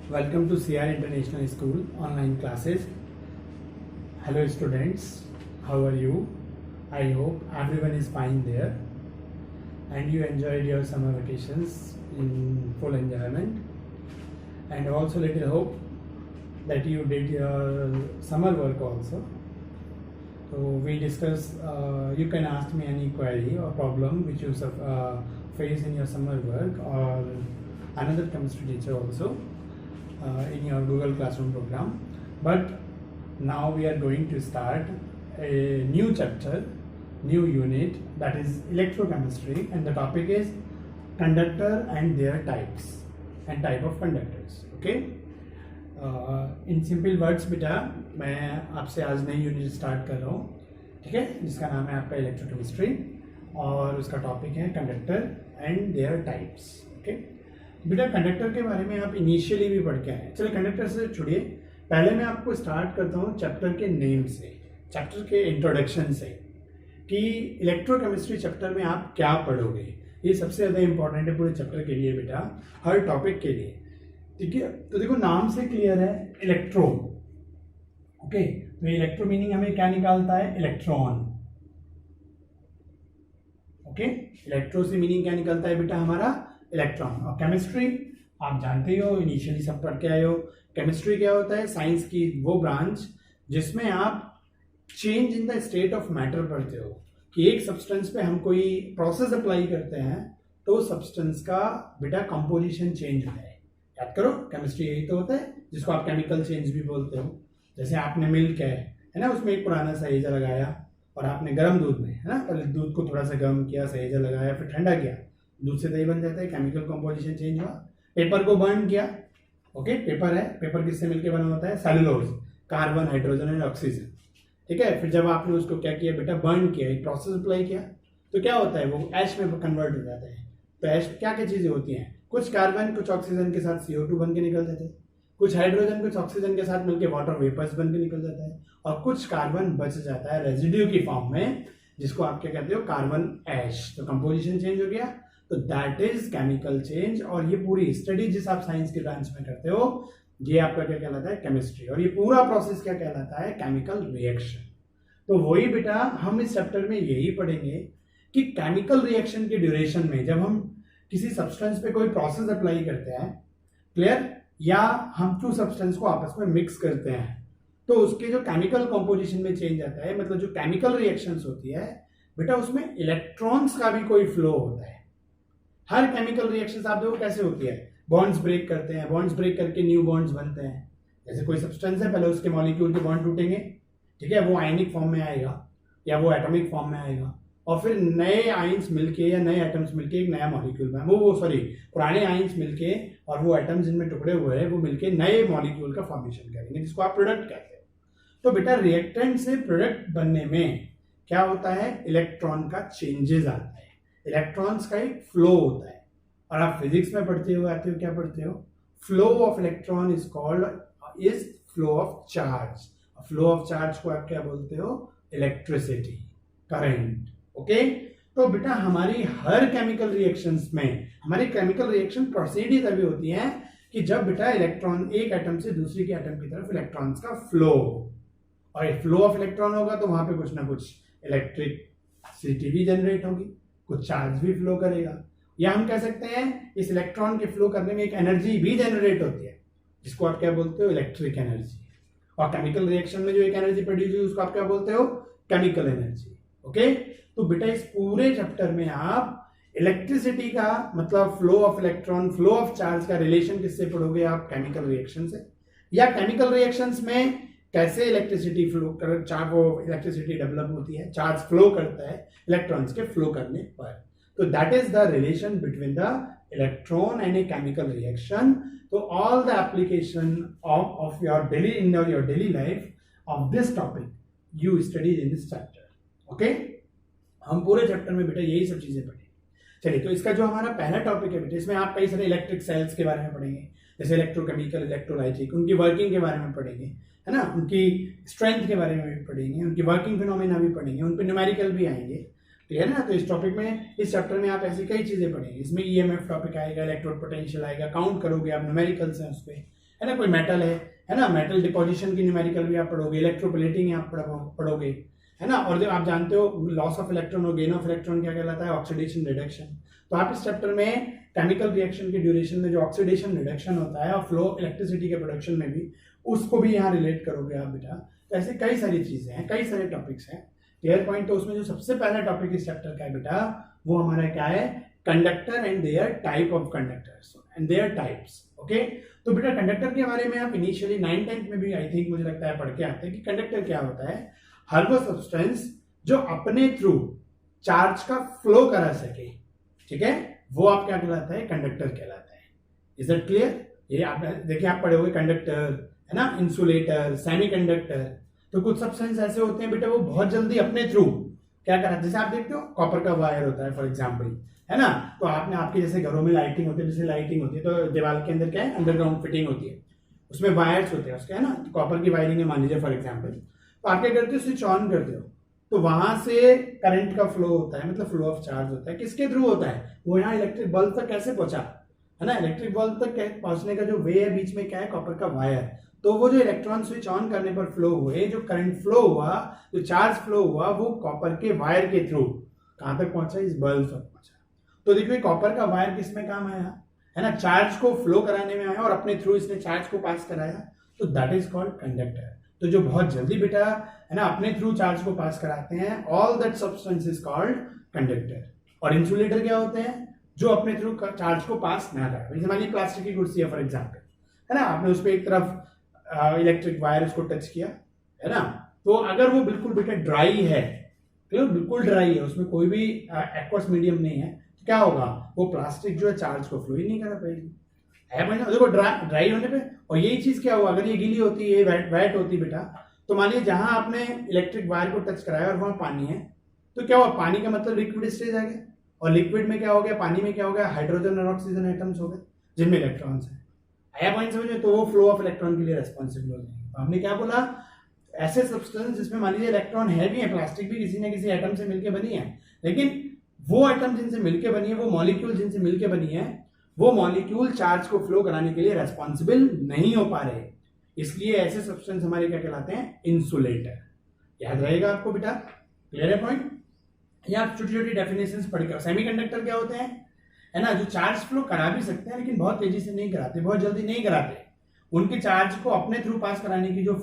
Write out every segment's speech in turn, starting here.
Welcome to CR International School online classes. Hello students, how are you? I hope everyone is fine there and you enjoyed your summer vacations in full enjoyment, and also little hope that you did your summer work also. So we discuss, you can ask me any query or problem which you face in your summer work, or another chemistry teacher also in your Google Classroom program. But now we are going to start a new chapter, new unit, that is electrochemistry, and the topic is conductor and their types and type of conductors. Okay, in simple words बेटा मैं आपसे आज नई unit start कर रहा हूँ, ठीक है, जिसका नाम है आपका इलेक्ट्रोकेमिस्ट्री और उसका टॉपिक है conductor and their types. Okay बेटा, कंडक्टर के बारे में आप इनिशियली भी पढ़ के आए. चलिए कंडक्टर से छोड़िए, पहले मैं आपको स्टार्ट करता हूँ चैप्टर के नेम से, चैप्टर के इंट्रोडक्शन से, कि इलेक्ट्रोकेमिस्ट्री चैप्टर में आप क्या पढ़ोगे. ये सबसे ज़्यादा इंपॉर्टेंट है पूरे चैप्टर के लिए बेटा, हर टॉपिक के लिए. ठीक है, तो देखो नाम से क्लियर है, इलेक्ट्रो. ओके, तो इलेक्ट्रो मीनिंग हमें क्या निकालता है, इलेक्ट्रॉन. ओके, इलेक्ट्रो से मीनिंग क्या निकलता है बेटा, हमारा इलेक्ट्रॉन. और केमिस्ट्री आप जानते ही हो, इनिशियली सब पढ़ के आए हो. केमिस्ट्री क्या होता है, साइंस की वो ब्रांच जिसमें आप change in the state of matter पढ़ते हो, कि एक सब्सटेंस पे हम कोई प्रोसेस अप्लाई करते हैं तो सब्सटेंस का बेटा कंपोजिशन चेंज होता है. याद करो, केमिस्ट्री यही तो होता है जिसको आप केमिकल चेंज भी बोलते हो. जैसे आपने मिल्क है ना, उसमें एक पुराना सहेजा लगाया और आपने गर्म दूध में, है ना, पहले दूध को थोड़ा सा गर्म किया, सहेजा लगाया, फिर ठंडा किया, दूध से दही बन जाता है, केमिकल कंपोजिशन चेंज हुआ. पेपर को बर्न किया. ओके, पेपर है, पेपर किससे मिलकर बना होता है, cellulose, carbon, hydrogen and oxygen. ठीक है, फिर जब आपने उसको क्या किया बेटा, बर्न किया, एक प्रोसेस अप्लाई किया, तो क्या होता है, वो ऐश में कन्वर्ट हो जाता है. तो ऐश क्या क्या चीजें होती हैं, कुछ कार्बन कुछ ऑक्सीजन के साथ CO2 बन के निकल जाते हैं, कुछ हाइड्रोजन कुछ ऑक्सीजन के साथ मिलकर वाटर वेपर्स बन के निकल जाता है, और कुछ कार्बन बच जाता है रेजिड्यू की फॉर्म में, जिसको आप क्या कहते हो, कार्बन ऐश. तो कंपोजिशन चेंज हो गया, तो दैट इज केमिकल चेंज. और ये पूरी स्टडी जिस आप साइंस की ब्रांच में करते हो, ये आपका क्या कहलाता है, केमिस्ट्री. और ये पूरा प्रोसेस क्या कहलाता है, केमिकल रिएक्शन. तो वही बेटा हम इस चैप्टर में यही पढ़ेंगे कि केमिकल रिएक्शन के ड्यूरेशन में जब हम किसी सब्सटेंस पे कोई प्रोसेस अप्लाई करते हैं, क्लियर, या हम टू सब्सटेंस को आपस में मिक्स करते हैं, तो उसके जो केमिकल कंपोजिशन में चेंज आता है, मतलब जो केमिकल रिएक्शंस होती है बेटा, उसमें इलेक्ट्रॉन्स का भी कोई फ्लो होता है. हर केमिकल रिएक्शंस आप देखो कैसे होती है, बॉन्ड्स ब्रेक करते हैं, बॉन्ड्स ब्रेक करके न्यू बॉन्ड्स बनते हैं. जैसे कोई सब्सटेंस है, पहले उसके मॉलिक्यूल के बॉन्ड टूटेंगे, ठीक है, वो आयनिक फॉर्म में आएगा या वो एटॉमिक फॉर्म में आएगा, और फिर नए आयंस मिलके या नए एटम्स मिलके एक नया मॉलिक्यूल में, वो सॉरी पुराने आयंस मिलके और वो एटम्स जिनमें टुकड़े हुए हैं वो मिलके नए मॉलिक्यूल का फॉर्मेशन करेंगे, जिसको आप प्रोडक्ट कहते हैं. तो बेटा रिएक्टेंट से प्रोडक्ट बनने में क्या होता है, इलेक्ट्रॉन का चेंजेस आता है, इलेक्ट्रॉन्स का एक फ्लो होता है. और आप फिजिक्स में पढ़ते हो, आते हो, क्या पढ़ते हो, flow of electron is called is flow of charge. Flow of charge को आप क्या बोलते हो, इलेक्ट्रिसिटी, करंट. ओके, तो बेटा हमारी हर केमिकल रिएक्शंस में, हमारी केमिकल रिएक्शन प्रोसीड ही तभी होती है कि जब बेटा इलेक्ट्रॉन एक एटम से दूसरी के एटम की तरफ इलेक्ट्रॉन्स का फ्लो, और फ्लो ऑफ इलेक्ट्रॉन होगा तो वहां पे कुछ ना कुछ इलेक्ट्रिसिटी भी जनरेट होगी, कुछ चार्ज भी फ्लो करेगा, या हम कह सकते हैं इस इलेक्ट्रॉन के फ्लो करने में एक एनर्जी भी जनरेट होती है, जिसको आप क्या बोलते हो, इलेक्ट्रिक एनर्जी. और केमिकल रिएक्शन में जो एक एनर्जी प्रोड्यूस हुई उसको आप क्या बोलते हो, केमिकल एनर्जी. ओके, तो बेटा इस पूरे चैप्टर में आप इलेक्ट्रिसिटी का मतलब flow of electron, flow of charge का रिलेशन किससे पढ़ोगे, आप केमिकल रिएक्शन से, या केमिकल रिएक्शंस में कैसे इलेक्ट्रिसिटी फ्लो कर, चार्ज वो इलेक्ट्रिसिटी डेवलप होती है, चार्ज फ्लो करता है इलेक्ट्रॉन्स के फ्लो करने पर. तो that is the relation between the electron and a chemical reaction. So all the application of your daily life of this topic you study in this chapter. Okay? हम पूरे chapter में बेटा यही सब चीजें पढ़ेंगे. चलिए, तो इसका जो हमारा पहला टॉपिक है बेटा, इसमें आप कई सारे इलेक्ट्रिक सेल्स के बारे में पढ़ेंगे, जैसे इलेक्ट्रोकेमिकल, इलेक्ट्रोलाइटिक, उनकी वर्किंग के बारे में पढ़ेंगे, है ना, उनकी स्ट्रेंथ के बारे में भी पढ़ेंगे, उनकी वर्किंग फिनोमेना भी पढ़ेंगे, उन पर न्यूमेरिकल भी आएंगे. क्लियर है ना. तो इस टॉपिक में, इस चैप्टर में आप ऐसी कई चीजें पढ़ेंगे. इसमें EMF टॉपिक आएगा, इलेक्ट्रोड पोटेंशियल आएगा, काउंट करोगे आप, न्यूमेरिकल्स हैं उस पर, है ना, कोई मेटल है ना, मेटल डिपोजिशन की न्यूमेरिकल भी आप पढ़ोगे, इलेक्ट्रोप्लेटिंग आप पढ़ोगे, है ना। और जब आप जानते हो लॉस ऑफ इलेक्ट्रॉन और गेन ऑफ इलेक्ट्रॉन क्या कहलाता है, ऑक्सीडेशन रिडक्शन। तो आप इस चैप्टर में केमिकल रिएक्शन के ड्यूरेशन में जो ऑक्सीडेशन रिडक्शन होता है और फ्लो इलेक्ट्रिसिटी के प्रोडक्शन में भी, उसको भी यहाँ रिलेट करोगे आप बेटा। तो ऐसे कई सारी चीजें हैं, कई सारे टॉपिक्स हैं। Clear point. तो उसमें जो सबसे पहला टॉपिक इस चैप्टर का है बेटा, वो हमारा क्या है, conductor and their type of conductors and their types. Okay, तो बेटा कंडक्टर के बारे में आप इनिशियली 9th-10th में भी आई थिंक मुझे लगता है पढ़ के आते हैं कि कंडक्टर क्या होता है। हर वो सब्सटेंस जो अपने थ्रू चार्ज का फ्लो करा सके, ठीक है, वो आप क्या कहलाता है, कंडक्टर कहलाता है। Is that clear? ये आप देखिए, आप पढ़े हुए कंडक्टर, है ना, इंसुलेटर, सेमीकंडक्टर। तो कुछ सब्सटेंस ऐसे होते हैं बेटा वो बहुत जल्दी अपने थ्रू क्या करा, जैसे आप देखते हो कॉपर का वायर होता है फॉर एग्जांपल, है ना। तो आपने आपके जैसे घरों में लाइटिंग होती है, जैसे लाइटिंग होती है तो दीवार के अंदर क्या है, अंडरग्राउंड फिटिंग होती है, उसमें वायर्स होते हैं उसके, है ना। तो कॉपर की वायरिंग है मान लीजिए फॉर एग्जाम्पल। तो आप क्या करते हो, स्विच ऑन करते हो तो वहां से करंट का फ्लो होता है, मतलब फ्लो ऑफ चार्ज होता है। किसके थ्रू होता है, वो यहाँ इलेक्ट्रिक बल्ब तक कैसे पहुंचा, है ना। इलेक्ट्रिक बल्ब तक पहुंचने का जो वे है, बीच में क्या है, कॉपर का वायर। तो वो जो इलेक्ट्रॉन स्विच ऑन करने पर फ्लो हुए, जो करंट फ्लो हुआ, जो चार्ज फ्लो हुआ, वो कॉपर के वायर के थ्रू कहां तक पहुंचा, इस बल्ब तक पहुंचा। तो देखिए कॉपर का वायर किस में काम आया, है ना, चार्ज को फ्लो कराने में आया और अपने थ्रू इसने चार्ज को पास कराया, तो दैट इज कॉल्ड कंडक्टर। तो जो बहुत जल्दी बेटा, है ना, अपने थ्रू चार्ज को पास कराते हैं, all that substance is called conductor. और इंसुलेटर क्या होते हैं, जो अपने थ्रू चार्ज को पास ना कराए। जैसे मान लीजिए प्लास्टिक की कुर्सी है फॉर एग्जाम्पल, है ना, आपने उस पर एक तरफ इलेक्ट्रिक वायर उसको टच किया, है ना, तो अगर वो बिल्कुल बेटा ड्राई है, बिल्कुल ड्राई है, उसमें कोई भी एक्वस मीडियम नहीं है, तो क्या होगा, वो प्लास्टिक जो है चार्ज को फ्लो ही नहीं करा पाएगी, है भाई ना। देखो ड्राई होने पे, और यही चीज क्या हुआ, अगर ये गीली होती है, वेट होती बेटा, तो मान लीजिए जहां आपने इलेक्ट्रिक वायर को टच कराया और वहां पानी है, तो क्या हुआ, पानी का मतलब लिक्विड स्टेज आ गया, और लिक्विड में क्या हो गया, पानी में क्या हो गया, हाइड्रोजन और ऑक्सीजन एटम्स हो गए जिनमें इलेक्ट्रॉन्स है। आया पॉइंट समझ में? तो वो फ्लो ऑफ इलेक्ट्रॉन के लिए रेस्पॉन्सिबल हो जाएंगे। तो हमने क्या बोला, ऐसे सब्सटेंस जिसमें मान लीजिए इलेक्ट्रॉन है भी है, प्लास्टिक भी किसी न किसी एटम से मिलकर बनी है, लेकिन वो एटम जिनसे मिलकर बनी है, वो मॉलिक्यूल जिनसे मिलकर बनी है, वो मॉलिक्यूल चार्ज को फ्लो कराने के लिए रेस्पॉन्सिबल नहीं हो पा रहे, इसलिए ऐसे सब्सटेंस हमारे क्या कहलाते हैं, इंसुलेटर। याद रहेगा आपको बेटा, क्लियर है पॉइंट? या छोटी छोटी डेफिनेशंस पढ़कर, सेमीकंडक्टर क्या होते हैं, है ना, जो चार्ज फ्लो करा भी सकते हैं लेकिन बहुत तेजी से नहीं कराते, बहुत जल्दी नहीं कराते, उनके चार्ज को अपने थ्रू पास कराने की जो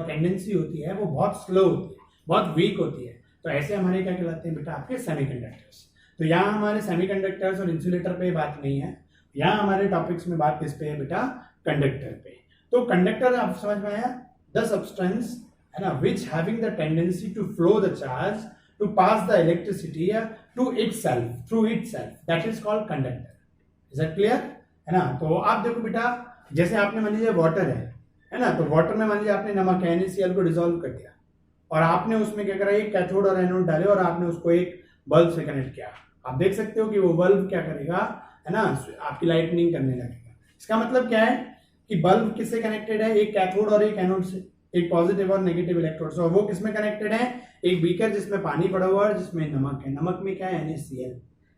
टेंडेंसी होती है वो बहुत स्लो होती है, बहुत वीक होती है। तो ऐसे हमारे क्या कहलाते हैं बेटा, आपके सेमीकंडक्टर्स। तो यहाँ हमारे सेमीकंडक्टर्स और इंसुलेटर पे बात नहीं है, यहाँ हमारे टॉपिक्स में बात किस पे है बेटा, कंडक्टर पे। तो कंडक्टर आप समझ में आया, द सब्सटेंस, है ना, which having the tendency to flow the charge to pass the electricity to itself, through itself, that is called conductor. Is that clear? है ना। तो आप देखो बेटा, जैसे आपने मान लीजिए वाटर है ना, तो वाटर में मान लीजिए आपने नमक NaCl को डिसॉल्व कर दिया, और आपने उसमें क्या करा, एक कैथोड और एनोड डाले और आपने उसको एक बल्ब से कनेक्ट किया। आप देख सकते हो कि वो बल्ब क्या करेगा, है ना, आपकी लाइटनिंग करने लगेगा। इसका मतलब क्या है कि बल्ब किससे कनेक्टेड है, एक कैथोड और एक एनोड से, एक पॉजिटिव और नेगेटिव इलेक्ट्रोड। और वो किसमें कनेक्टेड है, एक बीकर जिसमें पानी पड़ा हुआ है, जिसमें नमक है, नमक में क्या है, NaCl,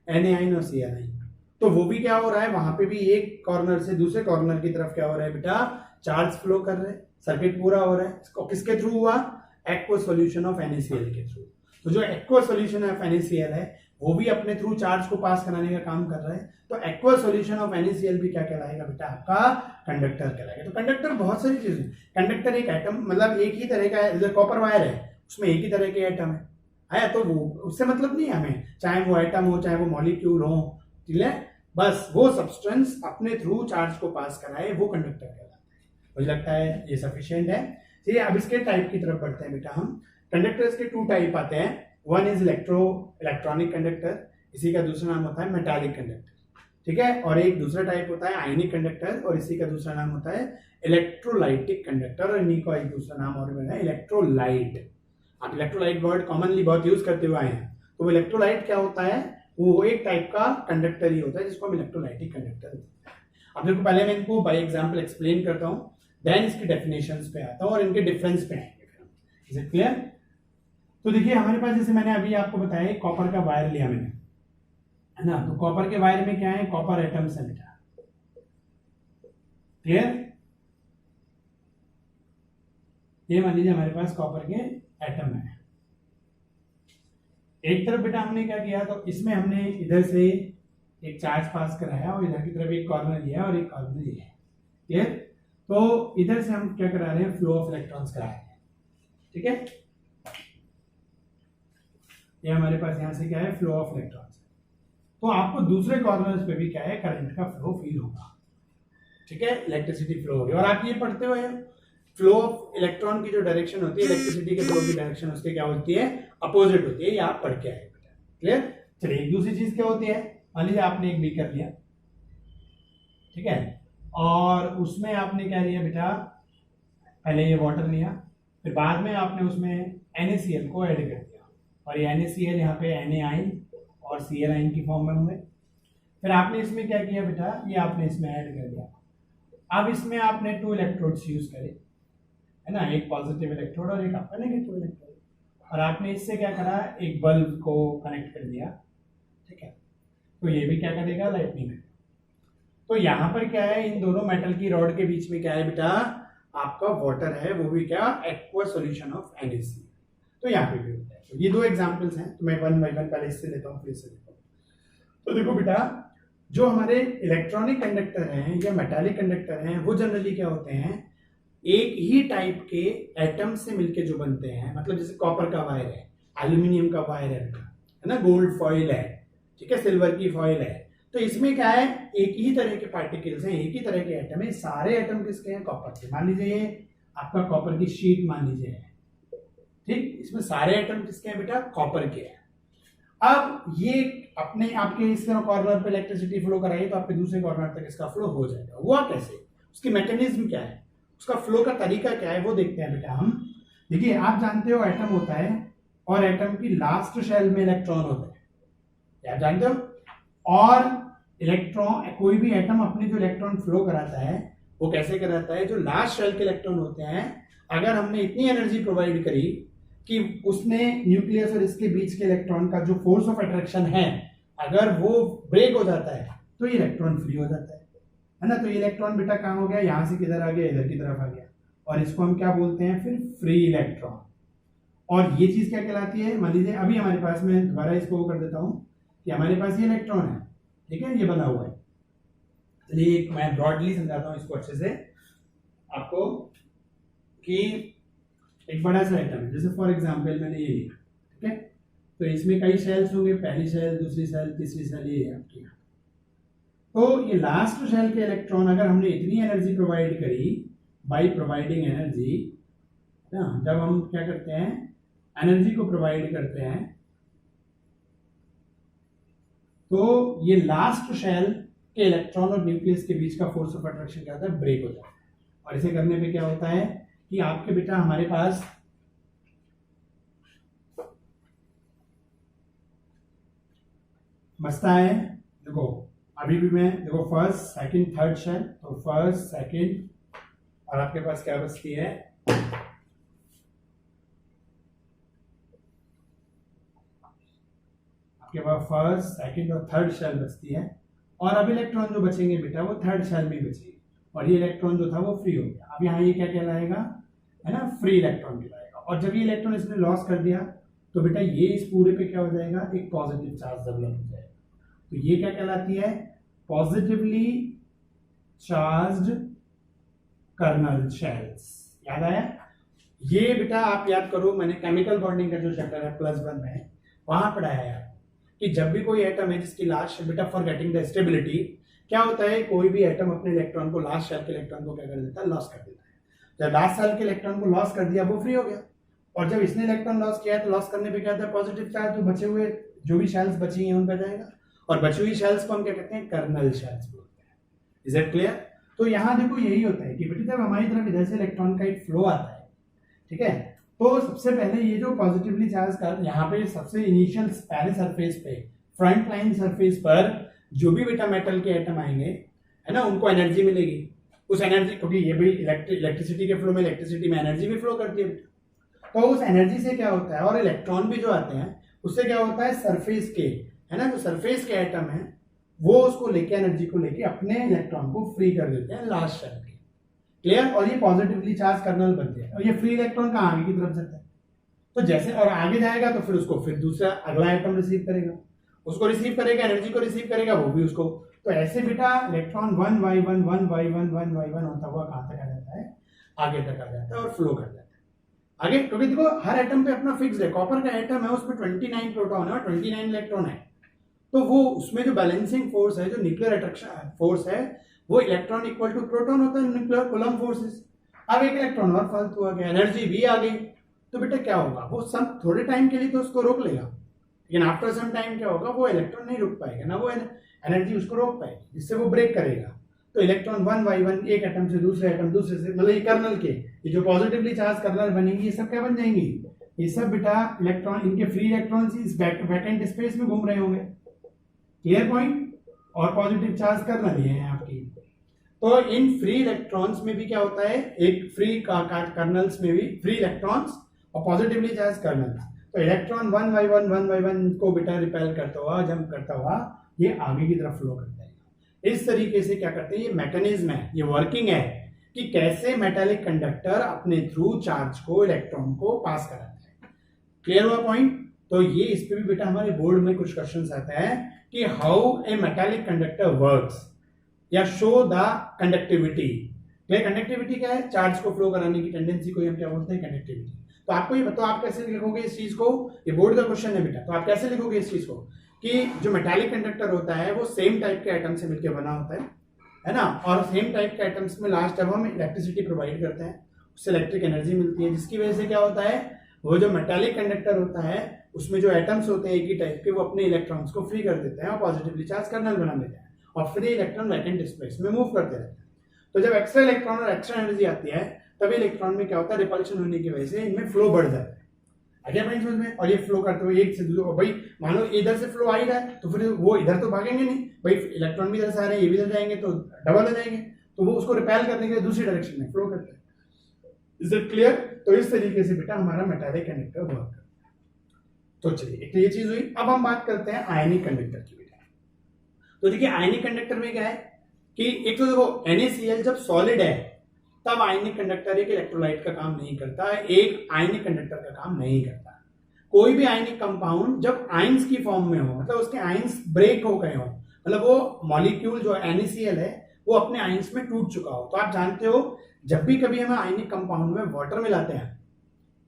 Na और Cl। तो वो भी क्या हो रहा है, वहां पे भी एक कॉर्नर से दूसरे कॉर्नर की तरफ क्या हो रहा है बेटा, चार्ज फ्लो कर रहे हैं, सर्किट पूरा हो रहा है। इसको किसके थ्रू हुआ, एक्वस सॉल्यूशन ऑफ NaCl के थ्रू। तो जो एक्वस सॉल्यूशन ऑफ NaCl है वो भी अपने थ्रू चार्ज को पास कराने का काम कर रहा है। तो एक्वस सॉल्यूशन ऑफ NaCl भी क्या कहलाएगा बेटा, आपका कंडक्टर कहलाएगा। तो कंडक्टर बहुत सारी चीजें, कंडक्टर एक एटम, मतलब एक ही तरह का है, जैसे कॉपर वायर है उसमें एक ही तरह के एटम है, तो वो उससे मतलब नहीं है हमें, चाहे वो एटम हो चाहे वो मॉलिक्यूल हो, ठीक है, बस वो सब्सटेंस अपने थ्रू चार्ज को पास कराए, वो कंडक्टर कहलाता है। मुझे लगता है ये सफिशिएंट है। चलिए अब इसके टाइप की तरफ बढ़ते हैं बेटा हम। कंडक्टर्स के 2 टाइप आते हैं, वन इज इलेक्ट्रॉनिक कंडक्टर, इसी का दूसरा नाम होता है मेटालिक कंडक्टर, ठीक है, और एक दूसरा टाइप होता है आयनिक कंडक्टर, और इसी का दूसरा नाम होता है इलेक्ट्रोलाइटिक कंडक्टर, और इन्हीं का एक दूसरा नाम और है इलेक्ट्रोलाइट। आप इलेक्ट्रोलाइट वर्ड कॉमनली बहुत यूज करते हुए आए हैं। तो इलेक्ट्रोलाइट क्या होता है, वो एक टाइप का कंडक्टर ही होता है जिसको हम इलेक्ट्रोलाइटिक कंडक्टर बोलते हैं। अब देखो पहले मैं इनको बाय एग्जांपल एक्सप्लेन करता हूं, देन इसकी डेफिनेशंस पे आता हूं और इनके डिफरेंस पे आएंगे फिर। Is it clear? तो देखिए हमारे पास, जैसे मैंने अभी आपको बताया, कॉपर का वायर लिया मैंने, है ना, तो कॉपर के वायर में क्या है, कॉपर एटम्स है बेटा, क्लियर। ये मान लीजिए हमारे पास कॉपर के एटम है। एक तरफ बेटा हमने क्या किया, तो इसमें हमने इधर से एक चार्ज पास कराया और इधर की तरफ एक कॉर्नर लिया और एक कॉर्नर लिया है। क्लियर? तो इधर से हम क्या करा रहे हैं, फ्लो ऑफ इलेक्ट्रॉन्स करा रहे हैं। ठीक है, ये हमारे पास यहां से क्या है, फ्लो ऑफ इलेक्ट्रॉन्स। तो आपको दूसरे कॉर्नर्स पे भी क्या है, करंट का फ्लो फील होगा। ठीक है, इलेक्ट्रिसिटी फ्लो होगी। और आप ये पढ़ते हुए फ्लो ऑफ इलेक्ट्रॉन की जो डायरेक्शन होती है, इलेक्ट्रिसिटी के फ्लो की डायरेक्शन उसके क्या होती है, अपोजिट होती है। ये आप पढ़ के आए बेटा। क्लियर? चलिए, एक दूसरी चीज क्या होती है, मान लीजिए आपने एक बीकर लिया, ठीक है, और उसमें आपने क्या लिया बेटा, पहले ये वाटर लिया, फिर बाद में आपने उसमें NaCl को ऐड कर दिया, और ये NaCl यहाँ पे Na आयन और Cl आयन की फॉर्म में होंगे। फिर आपने इसमें क्या किया बेटा, ये आपने इसमें ऐड कर दिया। अब इसमें आपने 2 इलेक्ट्रोड्स यूज करे, है ना, एक पॉजिटिव इलेक्ट्रोड और एक आपका नेगेटिव इलेक्ट्रोड, और आपने इससे क्या करा, एक बल्ब को कनेक्ट कर दिया। ठीक है, तो ये भी क्या करेगा, लाइटनिंग करेगा। तो यहाँ पर क्या है, इन दोनों मेटल की रॉड के बीच में क्या है बेटा, आपका वाटर है, वो भी क्या, एक्वा सॉल्यूशन ऑफ NaCl। तो यहाँ पे भी होता है। तो ये 2 एग्जांपल्स हैं, तो मैं 1 बाय 1 पहले इससे लेता हूँ फिर इससे लेता हूँ। तो देखो बेटा, जो हमारे इलेक्ट्रॉनिक कंडक्टर हैं या मेटालिक कंडक्टर हैं, वो जनरली क्या होते हैं, एक ही टाइप के एटम से मिलके जो बनते हैं। मतलब जैसे कॉपर का वायर है, एल्यूमिनियम का वायर है ना, गोल्ड फॉइल है, ठीक है, सिल्वर की फॉइल है। तो इसमें क्या है, एक ही तरह के पार्टिकल्स हैं, एक ही तरह के एटम है। सारे एटम किसके हैं, कॉपर के। मान लीजिए ये आपका कॉपर की शीट मान लीजिए है, ठीक, इसमें सारे एटम किसके हैं बेटा, कॉपर के हैं। अब ये अपने आपके इस कॉर्नर पे इलेक्ट्रिसिटी फ्लो कराइए, तो आपके दूसरे कॉर्नर तक इसका फ्लो हो जाएगा। हुआ कैसे, उसकी मैकेनिज्म क्या है, उसका फ्लो का तरीका क्या है, वो देखते हैं बेटा हम। देखिए, आप जानते हो एटम होता है, और एटम की लास्ट शेल में इलेक्ट्रॉन होता है, आप जानते हो। और इलेक्ट्रॉन, कोई भी एटम अपने जो इलेक्ट्रॉन फ्लो कराता है, वो कैसे कराता है, जो लास्ट शेल के इलेक्ट्रॉन होते हैं, अगर हमने इतनी एनर्जी प्रोवाइड करी कि उसने न्यूक्लियस और इसके बीच के इलेक्ट्रॉन का जो फोर्स ऑफ अट्रैक्शन है, अगर वो ब्रेक हो जाता है, तो ये इलेक्ट्रॉन फ्री हो जाता है ना। तो ये इलेक्ट्रॉन बेटा कहाँ हो गया, यहां से किधर आ गया, इधर की तरफ आ गया, और इसको हम क्या बोलते हैं, फिर फ्री इलेक्ट्रॉन। और ये चीज क्या कहलाती है, मान लीजिए अभी हमारे पास, में दोबारा इसको वो कर देता हूं कि हमारे पास ये इलेक्ट्रॉन है, ठीक है, ये बना हुआ है। चलिए मैं ब्रॉडली समझाता हूँ इसको अच्छे से आपको, कि एक बड़ा सा एटम है, जैसे फॉर एग्जांपल मैंने ये लिखा, ठीक है, तो इसमें कई शेल्स होंगे, पहली शेल, दूसरी शेल, तीसरी शेल, ये है आपकी। तो ये लास्ट शेल के इलेक्ट्रॉन, अगर हमने इतनी एनर्जी प्रोवाइड करी, बाय प्रोवाइडिंग एनर्जी ना, जब हम क्या करते हैं, एनर्जी को प्रोवाइड करते हैं, तो ये लास्ट शेल के इलेक्ट्रॉन और न्यूक्लियस के बीच का फोर्स ऑफ अट्रैक्शन क्या होता है, ब्रेक हो जाता है। और इसे करने पे क्या होता है कि आपके बेटा हमारे पास बचता है, देखो अभी भी मैं, देखो फर्स्ट सेकंड थर्ड शेल, तो फर्स्ट सेकंड, और आपके पास क्या बचती है, आपके पास फर्स्ट सेकंड और थर्ड शेल बचती है। और अब इलेक्ट्रॉन जो बचेंगे बेटा, वो थर्ड शेल में बचेंगे, और ये इलेक्ट्रॉन जो था वो फ्री हो गया। अब यहाँ ये क्या कहलाएगा, है ना, फ्री इलेक्ट्रॉन कहलाएगा। और जब ये इलेक्ट्रॉन इसने लॉस कर दिया, तो बेटा ये इस पूरे पे क्या हो जाएगा, एक पॉजिटिव चार्ज डेवलप हो जाएगा। तो ये क्या कहलाती है, पॉजिटिवली चार्ज्ड कर्नल शेल्स। याद आया? ये बेटा आप याद करो, मैंने केमिकल बॉन्डिंग का जो चैप्टर है +1 में, वहां पढ़ाया है कि जब भी कोई एटम है जिसकी लास्ट, बेटा फॉर गेटिंग द स्टेबिलिटी, क्या होता है, कोई भी एटम अपने इलेक्ट्रॉन को, लास्ट शेल के इलेक्ट्रॉन को क्या कर देता है, लॉस कर देता है। जब लास्ट शेल के इलेक्ट्रॉन को लॉस कर दिया, वो फ्री हो गया। और जब इसने इलेक्ट्रॉन लॉस किया, तो लॉस करने पे क्या होता है, पॉजिटिव चार्ज, तो बचे हुए जो भी शेल्स बची हैं उन पर जाएगा, और बची हुई शेल्स को हम क्या कहते हैं, कर्नल शेल्स बोलते हैं। Is it clear? तो यहाँ देखो यही होता है कि बेटा जब हमारी तरफ इधर से इलेक्ट्रॉन का एक फ्लो आता है, ठीक है, तो सबसे पहले ये जो पॉजिटिवली चार्ज का, यहाँ पे सबसे इनिशियल पहले सरफेस पे, फ्रंट लाइन सरफेस पर जो भी बेटा मेटल के एटम आएंगे, है ना, उनको एनर्जी मिलेगी। उस एनर्जी, क्योंकि ये भी इलेक्ट्रिसिटी के फ्लो में, इलेक्ट्रिसिटी में एनर्जी भी फ्लो करती है, तो उस एनर्जी से क्या होता है, और इलेक्ट्रॉन भी जो आते हैं उससे क्या होता है, सरफेस के, है ना, जो सरफेस के एटम है वो उसको लेके, एनर्जी को लेके अपने इलेक्ट्रॉन को फ्री कर देते हैं लास्ट शेल के। क्लियर। और ये पॉजिटिवली चार्ज कर्नल बनते हैं और ये फ्री इलेक्ट्रॉन का आगे की तरफ जाता है। तो जैसे और आगे जाएगा तो फिर उसको फिर दूसरा अगला एटम रिसीव करेगा, उसको रिसीव करेगा, एनर्जी को रिसीव करेगा, वो भी उसको। तो ऐसे बेटा इलेक्ट्रॉन 1y1 होता हुआ कहां तक आ जाता है, आगे तक आ जाता है और फ्लो कर जाता है आगे। क्योंकि देखो हर एटम पे अपना फिक्स है, कॉपर का एटम है उसमें 29 प्रोटॉन है और 29 इलेक्ट्रॉन है। तो वो उसमें जो बैलेंसिंग फोर्स है, जो न्यूक्लियर अट्रैक्शन फोर्स है, वो इलेक्ट्रॉन इक्वल टू प्रोटॉन होता है, न्यूक्लियर कूलम्ब फोर्सेस। अब एक इलेक्ट्रॉन और फालतू आ गया, एनर्जी भी आ गई, तो बेटा क्या होगा, वो सब थोड़े टाइम के लिए तो उसको रोक लेगा, लेकिन आफ्टर सम टाइम क्या होगा, वो इलेक्ट्रॉन नहीं रुक पाएगा ना, वो एनर्जी उसको रोक पाएगी, जिससे वो ब्रेक करेगा। तो इलेक्ट्रॉन 1y1 एक एटम से दूसरे एटम, दूसरे से, मतलब ये कर्नल के ये जो पॉजिटिवली चार्ज कर्नल बनेंगी, ये सब क्या बन जाएंगी, ये सब बेटा इलेक्ट्रॉन, इनके फ्री इलेक्ट्रॉन इस वैकेंट स्पेस में घूम रहे होंगे। Clear point. और पॉजिटिव चार्ज कर्नल ये है आपकी। तो इन फ्री इलेक्ट्रॉन्स में भी क्या होता है, एक फ्री कर्नल्स में भी फ्री इलेक्ट्रॉन्स और पॉजिटिवली चार्ज कर्नल्स। तो इलेक्ट्रॉन 1y1 को बेटा रिपेल करता हुआ, जंप करता हुआ ये आगे की तरफ फ्लो करता है। इस तरीके से क्या करते हैं, ये मैकेनिज्म है, ये वर्किंग है कि कैसे मेटालिक कंडक्टर अपने थ्रू चार्ज को, इलेक्ट्रॉन को पास कराता है। क्लियर हुआ पॉइंट। तो ये इस पे भी बेटा हमारे बोर्ड में कुछ क्वेश्चंस आते हैं कि how a metallic conductor works, या शो द कंडक्टिविटी। कंडक्टिविटी क्या है, चार्ज को फ्लो कराने की टेंडेंसी को हम क्या बोलते हैं, कंडक्टिविटी। तो आपको ये बताओ, आप कैसे लिखोगे इस चीज को, ये बोर्ड का क्वेश्चन है बेटा, तो आप कैसे लिखोगे इस चीज को कि जो मेटालिक कंडक्टर होता है वो सेम टाइप के एटम से मिलकर बना होता है ना, और सेम टाइप के एटम्स में लास्ट जब हम इलेक्ट्रिसिटी प्रोवाइड करते हैं उससे इलेक्ट्रिक एनर्जी मिलती है, जिसकी वजह से क्या होता है, वो जो मेटालिक कंडक्टर होता है उसमें जो एटम्स होते हैं एक ही टाइप के, वो अपने इलेक्ट्रॉन्स को फ्री कर देते हैं और पॉजिटिवली चार्ज कर्नल बना देते हैं और फ्री इलेक्ट्रॉन वैकेंट स्पेस में मूव करते रहते हैं। तो जब एक्स्ट्रा इलेक्ट्रॉन और एक्स्ट्रा एनर्जी आती है तभी इलेक्ट्रॉन में क्या होता है, रिपल्शन होने की वजह से इनमें फ्लो बढ़ जाता है। आगे पॉइंट समझ में। और ये फ्लो करते हुए एक से दूसरे, भाई मान लो इधर से फ्लो आ ही रहा है तो फिर वो इधर तो भागेंगे नहीं, भाई इलेक्ट्रॉन भी इधर से आ रहे हैं, ये भी इधर जाएंगे तो डबल हो जाएंगे, तो वो उसको रिपेल करने के लिए दूसरी डायरेक्शन में फ्लो करते हैं। Is it clear. तो इस तरीके से बेटा हमारा मेटालिक कंडक्टर वर्क करता है। तो चलिए एक तो ये चीज हुई। अब हम बात करते हैं आयनिक कंडक्टर की बेटा। तो देखिए आयनिक कंडक्टर में क्या है कि एक तो देखो NaCl जब सॉलिड है तब आयनिक कंडक्टर एक इलेक्ट्रोलाइट का काम नहीं करता, एक आयनिक कंडक्टर का काम नहीं करता। कोई भी आयनिक कंपाउंड जब आयंस की फॉर्म में हो, मतलब उसके आयंस ब्रेक हो गए हो, मतलब वो मॉलिक्यूल जो NaCl है वो अपने आयंस में टूट चुका हो, तो आप जानते हो जब भी कभी हम आयनिक कंपाउंड में वाटर मिलाते हैं,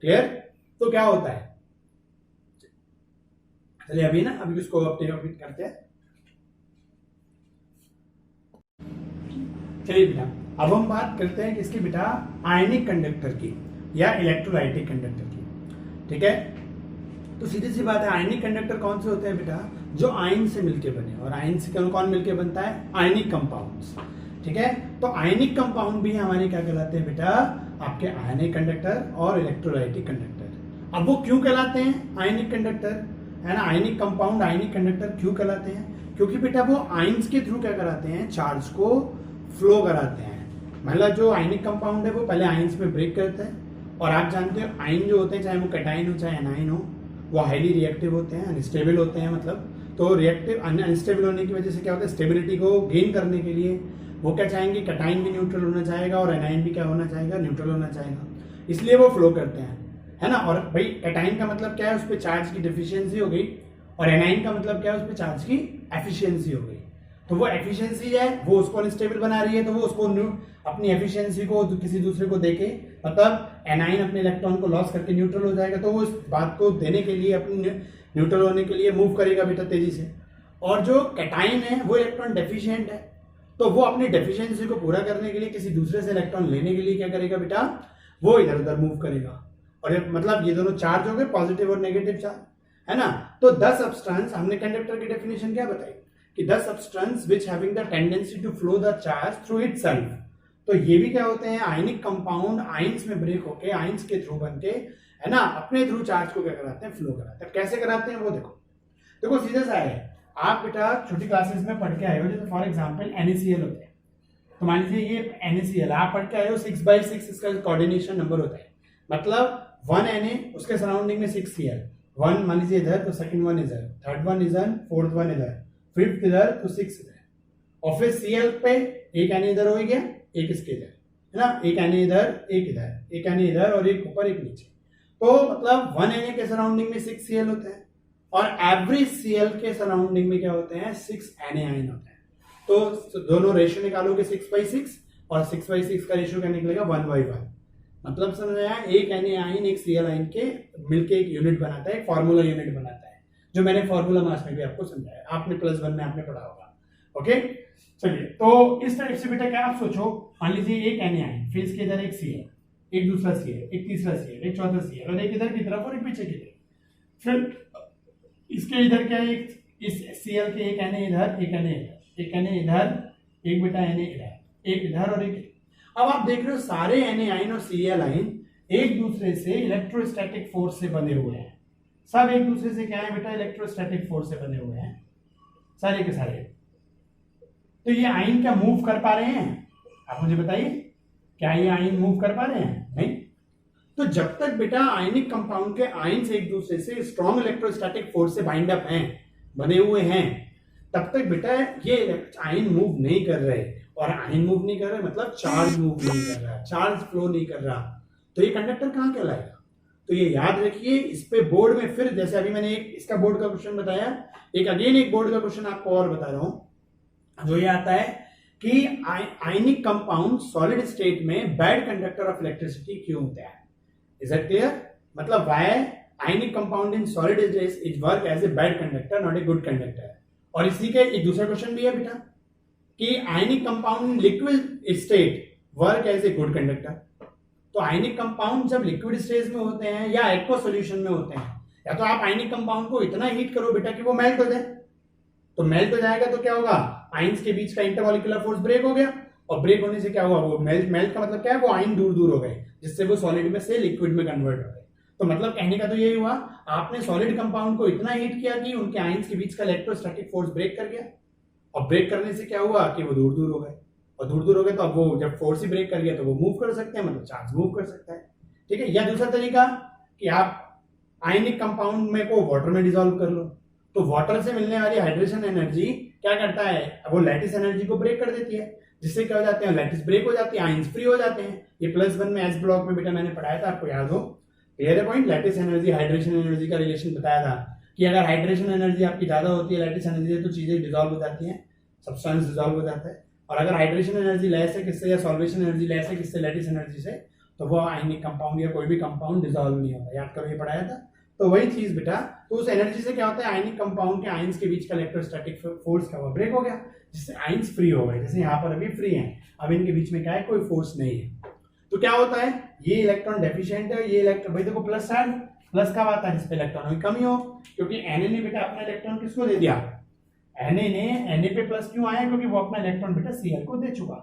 क्लियर, तो क्या होता है, चलिए अभी ना अभी उसको अपडेट करते हैं। चलिए बेटा अब हम बात करते हैं किसकी बेटा, आयनिक कंडक्टर की या इलेक्ट्रोलाइटिक कंडक्टर की। ठीक है, तो सीधी सी बात है, आयनिक कंडक्टर कौन से होते हैं बेटा, जो आयन से मिलके बने, और आयन से कौन मिलके बनता है, आयनिक कंपाउंड्स। ठीक है, तो आयनिक कंपाउंड भी हमारे क्या कहलाते हैं बेटा, आपके आयनिक कंडक्टर और इलेक्ट्रोलाइटिक कंडक्टर। अब वो क्यों कहलाते हैं आयनिक कंडक्टर, है ना, आयनिक कंपाउंड आयनिक कंडक्टर क्यों कहलाते हैं, क्योंकि बेटा वो आयंस के थ्रू क्या कराते हैं, चार्ज को फ्लो कराते हैं। मतलब जो आयनिक कंपाउंड है वो पहले आयंस में ब्रेक करता है, और आप जानते हो आयन जो होते हैं, चाहे वो कैटाइन हो चाहे एनाइन हो, वो हाईली रिएक्टिव होते हैं, अनस्टेबल होते हैं। मतलब तो रिएक्टिव अनस्टेबल होने की वजह से क्या होता है, स्टेबिलिटी को गेन करने के लिए वो क्या चाहेंगे, कैटाइन भी न्यूट्रल होना चाहेगा और एनाइन भी क्या होना चाहेगा, न्यूट्रल होना चाहेगा, इसलिए वो फ्लो करते हैं, है ना। और भाई कैटाइन का मतलब क्या है, उस पर चार्ज की डिफिशियंसी हो गई, और एनाइन का मतलब क्या है, उस पर चार्ज की एफिशिएंसी हो गई। तो वो एफिशिएंसी है वो उसको अनस्टेबल बना रही है, तो वो उसको अपनी एफिशिएंसी को किसी दूसरे को देके, मतलब एनाइन अपने इलेक्ट्रॉन को लॉस करके न्यूट्रल हो जाएगा, तो वो इस बात को देने के लिए, अपनी न्यूट्रल होने के लिए मूव करेगा बेटा तेजी से। और जो कैटाइन है वो इलेक्ट्रॉन डेफिशिएंट है, तो वो अपनी डेफिशिएंसी को पूरा करने के लिए किसी दूसरे से इलेक्ट्रॉन लेने के लिए क्या करेगा बेटा, वो इधर उधर मूव करेगा। और मतलब ये दोनों चार्ज हो गए, पॉजिटिव और नेगेटिव चार्ज, है ना। तो द सब्सटेंस, हमने कंडक्टर की डेफिनेशन क्या बताई कि the substance which having the tendency to flow the charge through itself. तो ये भी क्या होते हैं, आयनिक कंपाउंड आयंस में ब्रेक होके, आयंस के थ्रू बनके, है ना, अपने थ्रू चार्ज को क्या कराते हैं, फ्लो कराते हैं। कैसे कराते हैं वो देखो सीधा सा है, आप बेटा छोटी क्लासेस में पढ़ के आए हो, जैसे फॉर एग्जाम्पल NaCl होते हैं, तो मान लीजिए ये NaCl आप पढ़ के आए हो, 6/6 इसका कोऑर्डिनेशन नंबर होता है, मतलब 1 Na उसके सराउंडिंग में 6 Cl, 1 मान लीजिए इधर तो सेकंड वन इधर, थर्ड वन इधर, फोर्थ वन इधर, फिफ्थ इधर, तो 6 इधर, और फिर Cl पे एक Na इधर हो गया, एक इसके इधर, है ना, एक Na इधर, एक इधर, एक Na इधर और एक ऊपर एक नीचे। तो मतलब 1 Na के सराउंडिंग में 6 Cl होते हैं और एवरेज Cl के सराउंडिंग में क्या होते हैं, 6 Na आयन होते हैं। तो दोनों रेशियो निकालोगे 6/6 और 6/6 का रेशियो क्या निकलेगा 1/1। मतलब समझ आया, एक Na आयन एक Cl आयन के मिलके एक यूनिट बनाता है, एक फार्मूला यूनिट बनाता है, जो मैंने फार्मूला मास में भी आपको समझाया, आपने +1 में आपने पढ़ा होगा। ओके चलिए, तो इस टाइप से बेटा क्या आप सोचो, मान लीजिए एक Na आयन, फिर इसके इधर एक Cl, एक दूसरा Cl, एक तीसरा Cl, एक चौथा Cl और एक इधर की तरफ और एक पीछे की तरफ। फिर इसके इधर क्या है, इस Cl के एक Na इधर, एक Na इधर, एक Na इधर, एक बेटा Na इधर, एक इधर और एक। अब आप देख रहे हो सारे Na आयन और Cl आयन एक दूसरे से इलेक्ट्रोस्टैटिक फोर्स से बने हुए हैं। सब एक दूसरे से क्या है बेटा, इलेक्ट्रोस्टैटिक फोर्स से बने हुए हैं सारे के सारे। तो ये आयन क्या मूव कर पा रहे हैं, आप मुझे बताइए, क्या ये आयन मूव कर पा रहे हैं? नहीं। तो जब तक बेटा आयनिक कंपाउंड के आयन्स एक दूसरे से स्ट्रॉन्ग इलेक्ट्रोस्टैटिक फोर्स से बाइंड अप हैं, बने हुए हैं, तब तक बेटा ये आयन मूव नहीं कर रहे। और आयन मूव नहीं कर रहे मतलब चार्ज मूव नहीं कर रहा, चार्ज फ्लो नहीं कर रहा, तो ये कंडक्टर कहां कहलाएगा? तो ये याद रखिए, इस पे बोर्ड में फिर जैसे अभी मैंने एक इसका बोर्ड का क्वेश्चन बताया, एक अगेन एक बोर्ड का क्वेश्चन आपको और बता रहा हूं, जो ये आता है कि आयनिक कंपाउंड सॉलिड स्टेट में बैड कंडक्टर ऑफ इलेक्ट्रिसिटी क्यों होता है? Is it clear? मतलब why ionic compound in solid is work as a bad conductor not a good conductor. और इसी के एक दूसरा क्वेश्चन भी है बेटा कि ionic compound in liquid state work as a good conductor. तो आयनिक कंपाउंड जब लिक्विड स्टेज में होते हैं या एक्वा सॉल्यूशन में होते हैं, या तो आप आयनिक कंपाउंड को इतना हीट करो बेटा कि वो मेल्ट हो जाए, तो मेल्ट हो जाएगा तो क्या होगा, आयन्स के बीच का इंटरमॉलिक्यूलर फोर्स ब्रेक हो गया, और ब्रेक होने से क्या हुआ, वो मेल्ट का मतलब क्या है, वो आयन दूर दूर हो गए, जिससे वो सॉलिड में से लिक्विड में कन्वर्ट हो गए। तो मतलब कहने का तो यही हुआ, आपने सॉलिड कंपाउंड को इतना हीट किया कि उनके आयन्स के बीच का इलेक्ट्रोस्टैटिक फोर्स ब्रेक कर गया, और ब्रेक करने से क्या हुआ कि वो दूर दूर हो गए, और दूर दूर हो गए तो अब वो जब फोर्स ही ब्रेक कर गया तो वो मूव कर सकते हैं, मतलब चार्ज मूव कर सकता है। ठीक है। या दूसरा तरीका कि आप आयनिक कंपाउंड में को वाटर में डिसॉल्व कर लो, तो वाटर से मिलने वाली हाइड्रेशन एनर्जी क्या करता है, वो लैटिस एनर्जी को ब्रेक कर देती है, जिससे क्या हो जाते हैं, लैटिस ब्रेक हो जाती है, आयंस फ्री हो जाते हैं। ये +1 में एस ब्लॉक में बेटा मैंने पढ़ाया था, आपको याद हो, क्लियर है point. Lattice energy hydration energy का रिलेशन बताया था कि अगर हाइड्रेशन एनर्जी आपकी ज्यादा होती है लैटिस एनर्जी से, तो चीजें डिसॉल्व हो जाती हैं, सब्सटेंस डिसॉल्व हो जाता है। और अगर हाइड्रेशन एनर्जी लेस है किससे, या सॉल्वेशन एनर्जी लेस है किससे, लैटिस एनर्जी से, तो वो आयनिक कंपाउंड या कोई भी कंपाउंड डिसॉल्व नहीं होता। याद करो, ये पढ़ाया था। तो वही चीज बेटा, तो उस एनर्जी से क्या होता है, आयनिक कंपाउंड के आयंस के बीच का इलेक्ट्रोस्टैटिक फोर्स का वो ब्रेक हो गया, जिससे आयंस फ्री हो गए। जैसे यहाँ पर अभी फ्री हैं, अब इनके बीच में क्या है, कोई फोर्स नहीं है। तो क्या होता है, ये इलेक्ट्रॉन डेफिशिएंट है, ये इलेक्ट्रॉन, भाई देखो प्लस साइड, प्लस कब आता है, इस पे इलेक्ट्रॉन की कमी हो, क्योंकि Na ने बेटा अपना इलेक्ट्रॉन किसको दे दिया, Na पे प्लस क्यों आया, क्योंकि वो अपना इलेक्ट्रॉन बेटा Cl को दे चुका,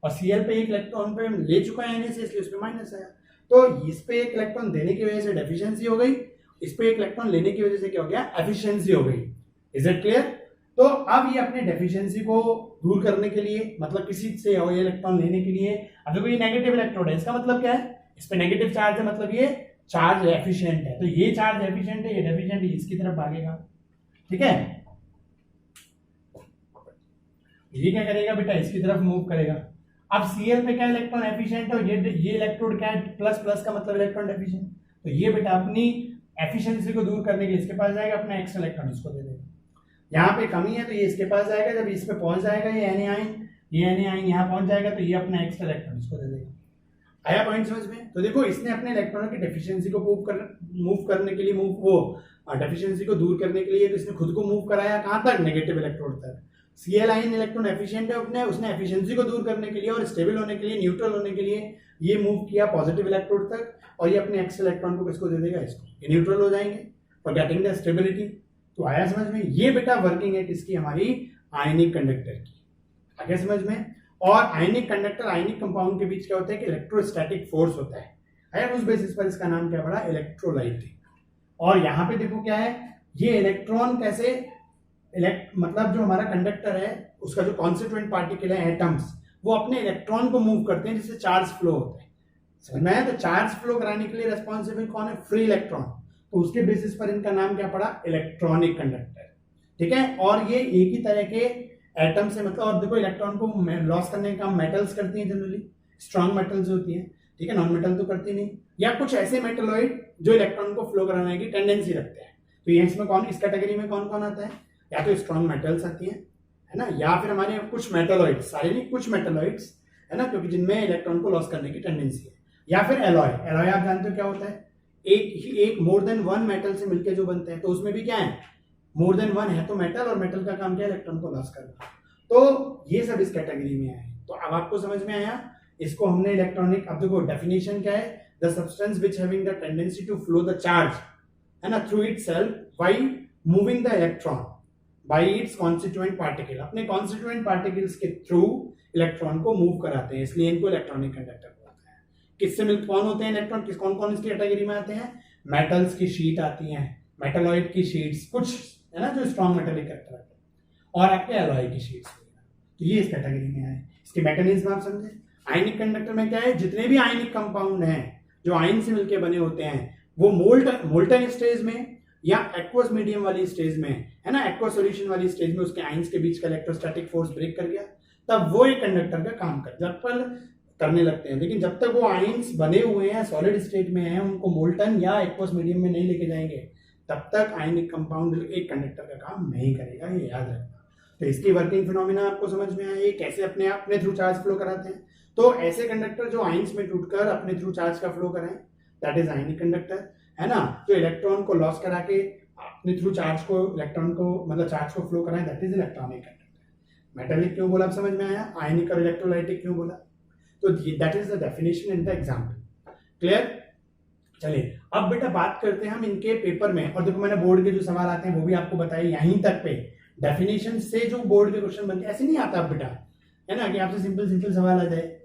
और Cl पे एक इलेक्ट्रॉन पे ले चुका है Na से, इसलिए उस पे माइनस आया। तो इस पे एक इलेक्ट्रॉन देने की वजह से डेफिशिएंसी हो गई, इस पे एक इलेक्ट्रॉन लेने की वजह से क्या हो गया, एफिशिएंसी हो गई। Is it clear? तो अब ये अपने डेफिशिएंसी को दूर करने के लिए, मतलब किसी से हो ये इलेक्ट्रॉन लेने के लिए, अब देखो ये नेगेटिव इलेक्ट्रोड है, इसका मतलब क्या है, इस पे नेगेटिव चार्ज है, मतलब ये चार्ज एफिशिएंट है, तो ये चार्ज एफिशिएंट है, ये डेफिशिएंट है, इसकी तरफ भागेगा। ठीक है, ये क्या करेगा बेटा, इसकी तरफ मूव करेगा। अब Cl पे क्या इलेक्ट्रॉन एफिशिएंट है, और ये इलेक्ट्रोड क्या है, प्लस प्लस का मतलब इलेक्ट्रॉन डेफिशिएंट, तो ये बेटा अपनी एफिशिएंसी को दूर करने के लिए इसके पास जाएगा, अपना एक्स्ट्रा इलेक्ट्रॉन इसको दे देगा। यहाँ पे कमी है तो ये इसके पास जाएगा, जब इस पे पहुंच जाएगा ये Na आयन यहाँ पहुंच जाएगा, तो ये अपना एक्स्ट्रा इलेक्ट्रॉन इसको दे देगा। आया पॉइंट समझ में? तो देखो, इसने अपने इलेक्ट्रॉनों की डेफिशिएंसी को मूव करने के लिए, डेफिशिएंसी को दूर करने के लिए इसने खुद को मूव कराया कहाँ तक, नेगेटिव इलेक्ट्रोड तक। Cl आयन इलेक्ट्रॉन एफिशिएंट है, उसने एफिशिएंसी को दूर करने के लिए और स्टेबल होने के लिए, न्यूट्रल होने के लिए ये मूव किया पॉजिटिव इलेक्ट्रोड तक, और ये अपने एक्स्ट्रा इलेक्ट्रॉन को किसको दे देगा, इसको। ये न्यूट्रल हो जाएंगे फॉर गेटिंग द स्टेबिलिटी। तो आया समझ में? ये बेटा वर्किंग है किसकी, हमारी आयनिक कंडक्टर की। आगे समझ में? और आयनिक कंडक्टर आयनिक कंपाउंड के बीच क्या होता है कि इलेक्ट्रोस्टैटिक फोर्स होता है। आया, उस बेसिस पर इसका नाम क्या पड़ा, इलेक्ट्रोलाइट। और यहाँ पे देखो क्या है, ये इलेक्ट्रॉन कैसे मतलब जो हमारा कंडक्टर है उसका जो कॉन्स्टिट्यूएंट पार्टिकल है, एटम्स, वो अपने इलेक्ट्रॉन को मूव करते हैं जिससे चार्ज फ्लो होता है। समझ में आया? तो चार्ज फ्लो कराने के लिए रेस्पॉन्सिबल कौन है, फ्री इलेक्ट्रॉन। तो उसके बेसिस पर इनका नाम क्या पड़ा, इलेक्ट्रॉनिक कंडक्टर। ठीक है। और ये एक ही तरह के एटम से, मतलब, और देखो इलेक्ट्रॉन को लॉस करने का काम मेटल्स करती हैं जनरली, स्ट्रॉन्ग मेटल्स होती हैं, ठीक है, नॉन मेटल तो करती नहीं, या कुछ ऐसे मेटलॉइड जो इलेक्ट्रॉन को फ्लो कराने की टेंडेंसी रखते हैं। तो ये इसमें कौन, इस कैटेगरी में कौन कौन आता है, या तो स्ट्रॉन्ग मेटल्स आती हैं, है ना, या फिर हमारे कुछ मेटलॉइड्स, सारे नहीं कुछ मेटलॉइड्स, है ना, क्योंकि जिनमें इलेक्ट्रॉन को लॉस करने की टेंडेंसी है, या फिर एलॉय। एलॉय आप जानते हो क्या होता है, एक मोर देन वन मेटल से मिलकर जो बनते हैं, तो उसमें भी क्या है, मोर देन वन है तो मेटल, और मेटल का काम क्या है, इलेक्ट्रॉन को लॉस करना। तो ये सब इस कैटेगरी में आए। तो अब आपको समझ में आया, इसको हमने इलेक्ट्रॉनिक, अब देखो डेफिनेशन क्या है, the substance which having the tendency to flow the charge, है ना, through itself while moving the electron by its constituent particle, अपने कॉन्स्टिट्यूएंट पार्टिकल्स के थ्रू इलेक्ट्रॉन को मूव कराते हैं, इसलिए इनको इलेक्ट्रॉनिक कंडक्टर बोलते हैं। किससे मिल, कौन होते हैं इलेक्ट्रॉन, किस कौन कौन इसकी कैटेगरी में आते हैं, मेटल्स की शीट आती हैं, मेटलॉइड की शीट्स कुछ, है ना, जो स्ट्रॉन्ग मेटेलिक कैरेक्टर आते हैं, और आपके एलॉय की शीट्स, तो ये इस कैटेगरी में आए। इसके मैकेनिज्म आप समझे। आयनिक कंडक्टर में क्या है, जितने भी आयनिक कंपाउंड हैं जो आयन से मिलकर बने होते हैं, वो मोल्टन स्टेज में या एक्वस मीडियम वाली स्टेज में, है ना, एक्वस सॉल्यूशन वाली स्टेज में उसके आयंस के बीच का इलेक्ट्रोस्टैटिक फोर्स ब्रेक कर गया, तब वो एक कंडक्टर का काम करने लगते हैं। लेकिन जब तक वो आयंस बने हुए हैं, सॉलिड स्टेट में हैं, उनको मोल्टन या एक्वस मीडियम में नहीं लेके जाएंगे, तब तक आयनिक कंपाउंड एक कंडक्टर का काम नहीं करेगा, ये याद रखना। तो इसकी वर्किंग फिनोमिना आपको समझ में आया, कैसे अपने थ्रू चार्ज फ्लो कराते हैं। तो ऐसे कंडक्टर जो आयंस में टूटकर अपने थ्रू चार्ज का फ्लो कराएं, दैट इज आयनिक कंडक्टर, है ना, जो इलेक्ट्रॉन को लॉस करा के अपने थ्रू चार्ज को, इलेक्ट्रॉन को, मतलब चार्ज को फ्लो कराएं, that is electronic conductor. Metallic क्यों बोला, आप समझ में आया, आयनिक और इलेक्ट्रोलाइटिक क्यों बोला, तो that is the definition in the example. Clear. चलिए अब बेटा बात करते हैं हम इनके पेपर में, और देखो मैंने बोर्ड के जो सवाल आते हैं वो भी आपको बताए यहीं तक पे, डेफिनेशन से जो बोर्ड के क्वेश्चन बनते हैं, ऐसे नहीं आता बेटा, है ना, कि आपसे सिंपल सवाल आ जाए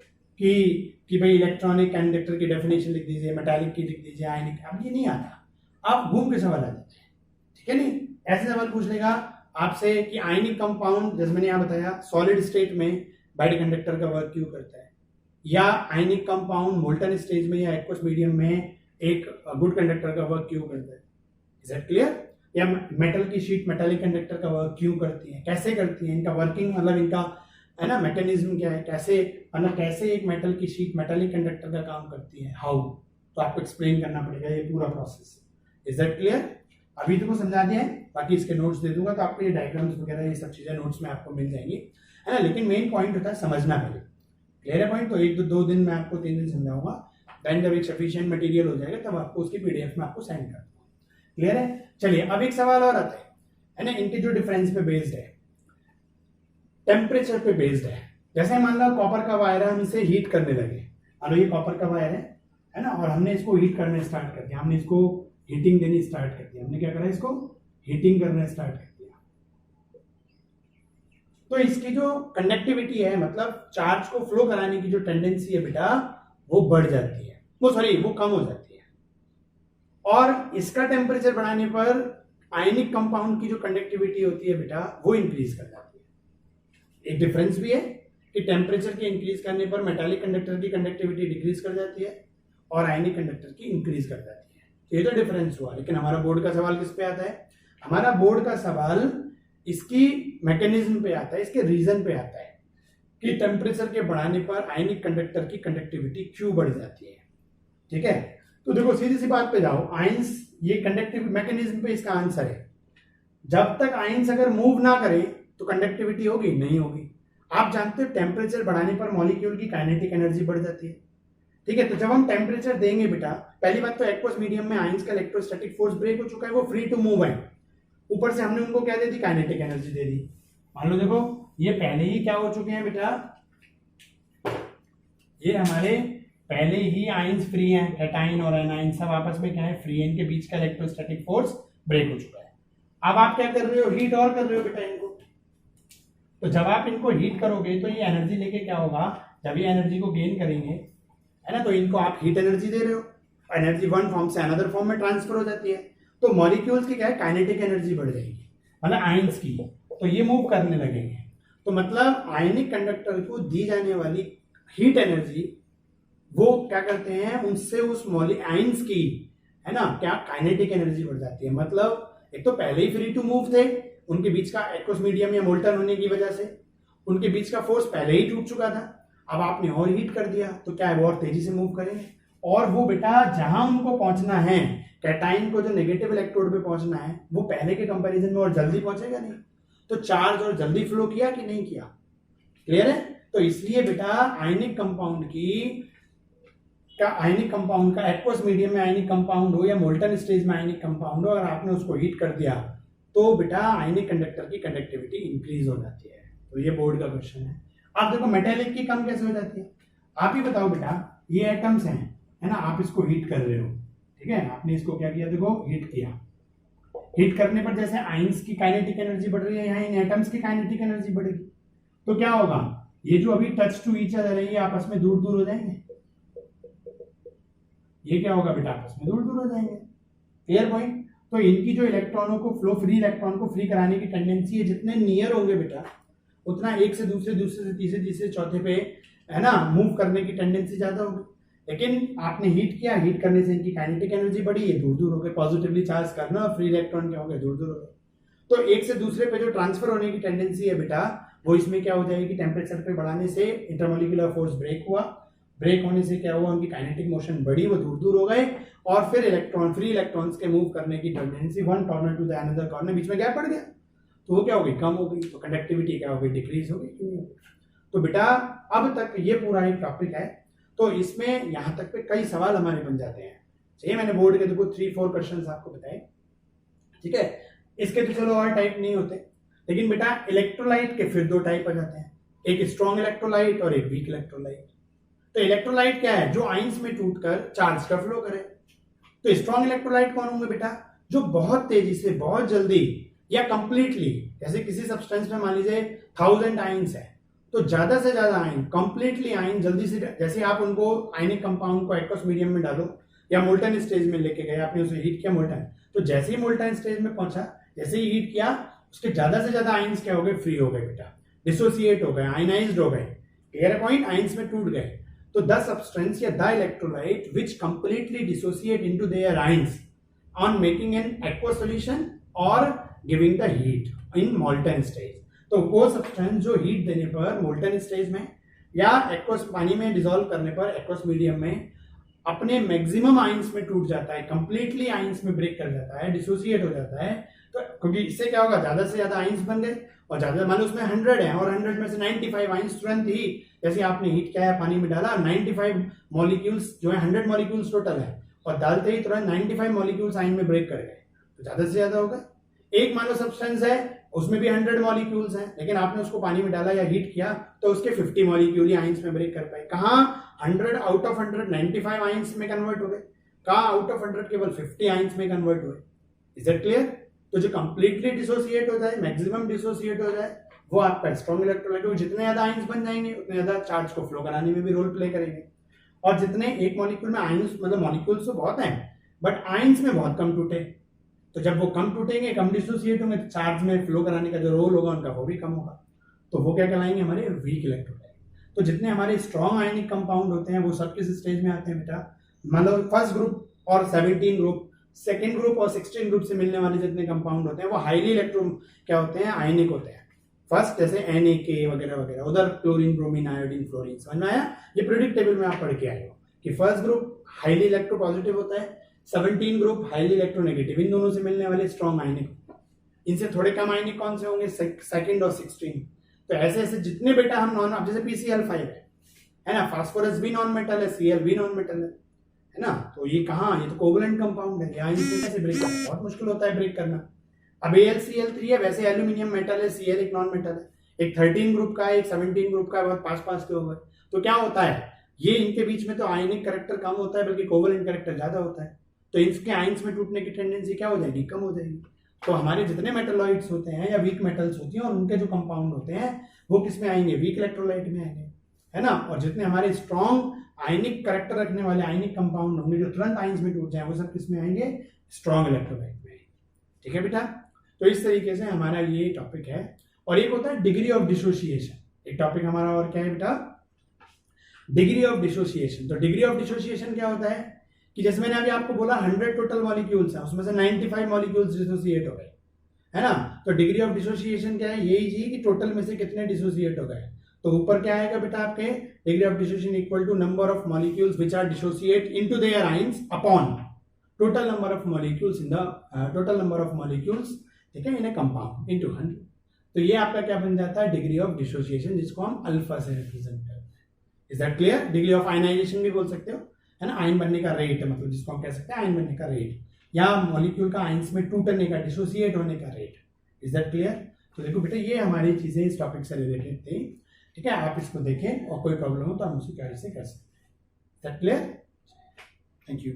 कि भाई इलेक्ट्रॉनिक कंडक्टर की डेफिनेशन लिख दीजिए, मेटालिक की लिख दीजिए, आयनिक, अब ये नहीं आता, आप घूम के सवाल आ जाते हैं, ठीक है। नहीं, ऐसे सवाल पूछ लेगा आपसे कि आयनिक कंपाउंड, जैसे मैंने यहाँ बताया, सॉलिड स्टेट में बैड कंडक्टर का वर्क क्यों करता है, या आयनिक कंपाउंड मोल्टन स्टेज में या एक्वस मीडियम में एक गुड कंडक्टर का वर्क क्यों करता है, इज दैट क्लियर। या मेटल की शीट मेटालिक कंडक्टर का वर्क क्यों करती है, कैसे करती है, इनका वर्किंग, मतलब इनका, है ना, मैकेनिज्म क्या है, कैसे, मतलब कैसे एक मेटल की शीट मेटालिक कंडक्टर का काम करती है, हाउ, तो आपको एक्सप्लेन करना पड़ेगा ये पूरा प्रोसेस, इज दैट क्लियर। अभी तो समझा दिया है, बाकी इसके नोट्स दे दूंगा, तो आपको ये डायग्राम्स वगैरह ये सब चीजें नोट्स में आपको मिल जाएंगी, है ना। लेकिन मेन पॉइंट होता है समझना पहले, क्लियर है पॉइंट। तो एक दो दिन में आपको 3 दिन समझाऊंगा, देन जब एक सफिशिएंट मटेरियल हो जाएगा तब आपको उसकी पीडीएफ में आपको सेंड कर दूंगा, क्लियर है। चलिए अब एक सवाल और आता है ना, इनके जो डिफरेंस पे बेस्ड है, टेम्परेचर पे बेस्ड है। जैसे मान लो कॉपर का वायर है, हम इसे हीट करने लगे, मान लो ये कॉपर का वायर है ना, और हमने इसको हीट करने स्टार्ट कर दिया, हमने इसको हीटिंग देनी स्टार्ट कर दिया, हमने क्या करा, इसको हीटिंग करना स्टार्ट कर दिया, तो इसकी जो कंडक्टिविटी है, मतलब चार्ज को फ्लो कराने की जो टेंडेंसी है बेटा, वो बढ़ जाती है, वो कम हो जाती है। और इसका टेम्परेचर बढ़ाने पर आयनिक कंपाउंड की जो कंडक्टिविटी होती है बेटा, वो इंक्रीज कर जाती है। एक डिफरेंस भी है कि टेम्परेचर के इंक्रीज करने पर मेटालिक कंडक्टर की कंडक्टिविटी डिक्रीज कर जाती है और आयनिक कंडक्टर की इंक्रीज कर जाती है। ये तो डिफरेंस हुआ। लेकिन हमारा बोर्ड का सवाल किस पे आता है, हमारा बोर्ड का सवाल इसकी मैकेनिज्म पे आता है, इसके रीजन पे आता है कि टेम्परेचर के बढ़ाने पर आयनिक कंडक्टर की कंडक्टिविटी क्यों बढ़ जाती है। ठीक है, तो देखो सीधी सी बात पे जाओ, आयंस, ये कंडक्टिव मैकेनिज्म पे इसका आंसर है। जब तक आयंस अगर मूव ना करे तो कंडक्टिविटी होगी, नहीं होगी। आप जानते हो टेम्परेचर बढ़ाने पर मॉलिक्यूल की काइनेटिक एनर्जी बढ़ जाती है। ठीक है, तो जब हम टेम्परेचर देंगे बेटा, पहली बात तो एक्वस मीडियम में आयंस का इलेक्ट्रोस्टैटिक फोर्स ब्रेक हो चुका है, वो फ्री टू मूव है। ऊपर से हमने उनको क्या दे दी, काइनेटिक एनर्जी दे दी। मान लो देखो ये पहले ही क्या हो चुके हैं बेटा, ये हमारे पहले ही आयंस फ्री हैं, कैटाइन और एनाइन सब आपस में क्या है, फ्री है, इनके बीच का इलेक्ट्रोस्टैटिक फोर्स ब्रेक हो चुका है। अब आप क्या कर रहे हो, हीट और कर रहे हो बेटा इनको। तो जब आप इनको हीट करोगे तो ये एनर्जी लेके क्या होगा, जब ये एनर्जी को गेन करेंगे, है ना, तो इनको आप हीट एनर्जी दे रहे हो, एनर्जी वन फॉर्म से अनदर फॉर्म में ट्रांसफर हो जाती है, तो मॉलिक्यूल्स की क्या है, काइनेटिक एनर्जी बढ़ जाएगी, मतलब आयंस की, तो ये मूव करने लगेंगे। तो मतलब आयनिक कंडक्टर को दी जाने वाली हीट एनर्जी, वो क्या करते हैं, उनसे उस आयंस की, है ना, क्या काइनेटिक एनर्जी बढ़ जाती है। मतलब एक तो पहले ही फ्री टू मूव थे, उनके बीच का एक्वस मीडियम या मोल्टन होने की वजह से उनके बीच का फोर्स पहले ही टूट चुका था, अब आपने और हीट कर दिया तो क्या है, वो और तेजी से मूव करेंगे, और वो बेटा जहां उनको पहुंचना है, कैटाइन को जो नेगेटिव इलेक्ट्रोड पे पहुंचना है, वो पहले के कंपैरिजन में और जल्दी पहुंचेगा नहीं, तो चार्ज और जल्दी फ्लो किया कि नहीं किया, क्लियर है। तो इसलिए बेटा आयनिक कंपाउंड का एक्वस मीडियम में आयनिक कंपाउंड हो या मोल्टन स्टेज में आयनिक कंपाउंड हो, अगर आपने उसको हीट कर दिया तो बेटा आयनिक कंडक्टर की कंडक्टिविटी इंक्रीज हो जाती है। तो ये बोर्ड का क्वेश्चन है। आप देखो मेटेलिक की कम कैसे हो जाती है, आप ही बताओ बेटा, ये एटम्स हैं, है ना, आप इसको हीट कर रहे हो, ठीक है, आपने इसको क्या किया, देखो हीट किया, हीट करने पर जैसे आयंस की काइनेटिक एनर्जी बढ़ रही है, यहाँ इन एटम्स की काइनेटिक एनर्जी बढ़ेगी, तो क्या होगा, ये जो अभी टच टू ईच अदर है ये आपस में दूर दूर हो जाएंगे, ये क्या होगा बेटा, आपस में दूर दूर हो जाएंगे, क्लियर पॉइंट। तो इनकी जो इलेक्ट्रॉनों को फ्री इलेक्ट्रॉन को फ्री कराने की टेंडेंसी है, जितने नियर होंगे बेटा उतना एक से दूसरे, दूसरे से तीसरे, तीसरे चौथे पे, है ना, मूव करने की टेंडेंसी ज्यादा होगी। लेकिन आपने हीट किया, हीट करने से इनकी काइनेटिक एनर्जी बढ़ी, ये दूर दूर हो गए, पॉजिटिवली चार्ज करना और फ्री इलेक्ट्रॉन क्या हो गए, दूर दूर हो गए। तो एक से दूसरे पे जो ट्रांसफर होने की टेंडेंसी है बेटा, वो इसमें क्या हो जाएगी, टेम्परेचर पे बढ़ाने से इंटरमोलिकुलर फोर्स ब्रेक हुआ, ब्रेक होने से क्या हुआ, उनकी काइनेटिक मोशन बढ़ी, वो दूर दूर हो गए, और फिर इलेक्ट्रॉन, फ्री इलेक्ट्रॉन्स के मूव करने की tendency one corner to the another corner, बीच में गैप पड़ गया, तो वो क्या हो गई, कम हो गई, तो कंडक्टिविटी क्या हो गई, डिक्रीज हो गई। तो बेटा अब तक ये पूरा एक टॉपिक है, तो इसमें यहां तक पे कई सवाल हमारे बन जाते हैं। चलिए मैंने बोर्ड के देखो 3-4 क्वेश्चन आपको बताए, ठीक है। इसके तो चलो और टाइप नहीं होते, लेकिन बेटा इलेक्ट्रोलाइट के फिर 2 टाइप आ जाते हैं, एक स्ट्रॉन्ग इलेक्ट्रोलाइट और एक वीक इलेक्ट्रोलाइट। तो इलेक्ट्रोलाइट क्या है, जो आइंस में टूटकर चार्ज का फ्लो करे। तो स्ट्रॉन्ग इलेक्ट्रोलाइट कौन होंगे बेटा, जो बहुत तेजी से, बहुत जल्दी या कंप्लीटली, जैसे किसी सब्सटेंस में मान लीजिए 1000 आइंस है, तो ज्यादा से ज्यादा आयन, कंप्लीटली आयन जल्दी से, जैसे आप उनको आयनिक कंपाउंड को एक्वस मीडियम में डालो या मोल्टन स्टेज में लेके गए, आपने उसे हीट किया मोल्टन, तो जैसे ही मोल्टन स्टेज में पहुंचा, जैसे ही हीट किया, उसके ज्यादा से ज्यादा आयंस क्या हो गए, फ्री हो गए बेटा, डिसोसिएट हो गए, आयनाइज्ड हो गए, क्लियर पॉइंट, आयंस में टूट गए। तो द सब्सटेंस या the electrolyte which completely dissociate into their ions on making an aqueous solution और giving the heat in molten stage. तो वो सब्सटेंस जो हीट देने पर मोल्टन स्टेज में या एक्वस पानी में डिसॉल्व करने पर एक्वस मीडियम में अपने मैक्सिमम आयंस में टूट जाता है, कंप्लीटली आयंस में ब्रेक कर जाता है, डिसोसिएट हो जाता है। तो क्योंकि इससे क्या होगा, ज्यादा से ज्यादा आयंस बन गए, और ज्यादा मान लो उसमें 100 है और 100 में से 95 आयंस तुरंत ही, जैसे आपने हीट किया है, पानी में डाला, 95 मॉलिक्यूल्स जो है, 100 मॉलिक्यूल्स टोटल है, और डालते ही तुरंत 95 मॉलिक्यूल्स आयन में ब्रेक कर गए, तो ज्यादा से ज्यादा होगा। एक मान लो सब्सटेंस है, उसमें भी 100 मॉलिक्यूल्स हैं, लेकिन आपने उसको पानी में डाला या हीट किया, तो उसके 50 मॉलिक्यूल ही आयंस में ब्रेक कर पाए। कहाँ 100 आउट ऑफ 100 95 आयंस में कन्वर्ट हो गए, कहाँ आउट ऑफ 100 केवल 50 आयंस में कन्वर्ट हुए। Is that clear. तो जो कंप्लीटली डिसोसिएट हो जाए, मैक्सिमम डिसोसिएट हो जाए, वो आपका स्ट्रॉन्ग इलेक्ट्रोलाइट हो। जितने ज्यादा आयंस बन जाएंगे उतने ज्यादा चार्ज को फ्लो कराने में भी रोल प्ले करेंगे। और जितने एक मॉलिक्यूल में आयंस, मतलब मॉलिक्यूल्स तो बहुत हैं बट आयंस में बहुत कम टूटे, तो जब वो कम टूटेंगे, कम डिसोसिएट होंगे, तो चार्ज में फ्लो कराने का जो रोल होगा उनका वो भी कम होगा, तो वो क्या कहलाएंगे, हमारे वीक इलेक्ट्रोलाइट। तो जितने हमारे स्ट्रॉन्ग आयनिक कंपाउंड होते हैं वो सब किस स्टेज में आते हैं बेटा, मतलब फर्स्ट ग्रुप और 17 ग्रुप, सेकेंड ग्रुप और 16 ग्रुप से मिलने वाले जितने कंपाउंड होते हैं वो हाईली इलेक्ट्रो क्या होते हैं, आयनिक होते हैं। फर्स्ट जैसे NaK वगैरह वगैरह, उधर क्लोरीन, ब्रोमीन, आयोडीन, फ्लोरीन, समझ में आया। ये प्रीडिक्ट टेबल में आप पढ़ के आए हो कि फर्स्ट ग्रुप हाईली इलेक्ट्रोपॉजिटिव होता है, 17 ग्रुप हाईली इलेक्ट्रोनेगेटिव, इन दोनों से मिलने वाले स्ट्रॉन्ग आयनिक। इनसे थोड़े कम आयनिक कौन से होंगे, सेकंड और 16। तो ऐसे ऐसे जितने बेटा हम नॉन, अब जैसे PCl5 है ना, फास्फोरस भी नॉन मेटल है, Cl भी नॉन मेटल है ना, तो ये कहाँ, ये तो कोवलेंट कंपाउंड है, आयनिक में कैसे ब्रेक करना, बहुत मुश्किल होता है ब्रेक करना। अब AlCl3 है, वैसे एल्यूमिनियम मेटल है, Cl एक नॉन मेटल है, एक 13 ग्रुप का है, एक 17 ग्रुप का है, बहुत पास के हो गए। तो क्या होता है, ये इनके बीच में तो आयनिक कैरेक्टर कम होता है, बल्कि कोवलेंट कैरेक्टर ज्यादा होता है, तो इसके आयंस में टूटने की टेंडेंसी क्या हो जाएगी, कम हो जाएगी। तो हमारे जितने मेटलॉइड्स होते हैं या वीक मेटल्स होती हैं, और उनके जो कंपाउंड होते हैं वो किस में आएंगे, वीक इलेक्ट्रोलाइट में आएंगे, है ना। और जितने हमारे स्ट्रॉन्ग आयनिक कैरेक्टर रखने वाले आयनिक कंपाउंड होंगे जो तुरंत आयंस में टूट जाए, वो सब किस में आएंगे, स्ट्रॉन्ग इलेक्ट्रोलाइट में। ठीक है बेटा, तो इस तरीके से हमारा ये टॉपिक है। और एक होता है डिग्री ऑफ डिसोसिएशन, एक टॉपिक हमारा और क्या है बेटा, डिग्री ऑफ डिसोसिएशन। तो डिग्री ऑफ डिसोसिएशन क्या होता है कि जैसे मैंने अभी आपको बोला 100 टोटल मॉलिक्यूल्स हैं, उसमें से 95 मॉलिक्यूल्स डिसोसिएट हो गए, है ना। तो डिग्री ऑफ डिसोसिएशन क्या है, यही जी कि टोटल में से कितने डिसोसिएट हो गए। तो ऊपर क्या आएगा बेटा आपके, degree of dissociation equal to number of molecules which are dissociate into their ions upon total number of molecules in the total number of molecules, ठीक है, इन ए कंपाउंड इनटू 100। तो ये आपका क्या बन जाता है, डिग्री ऑफ डिसोसिएशन, जिसको हम अल्फा से रिप्रेजेंट करते हैं। Is that clear? Degree of ionization भी बोल सकते हो, है ना, आयन बनने का रेट, मतलब जिसको हम कह सकते हैं आयन बनने का रेट, या मॉलिक्यूल का आयंस में टूटने का, डिसोसिएट होने का रेट। Is that clear? तो देखो बेटा ये हमारी चीजें इस टॉपिक से रिलेटेड थी, ठीक है, आप इसको देखें और कोई प्रॉब्लम हो तो हम उसी कार्य से कर सकते हैं। That clear? Thank you.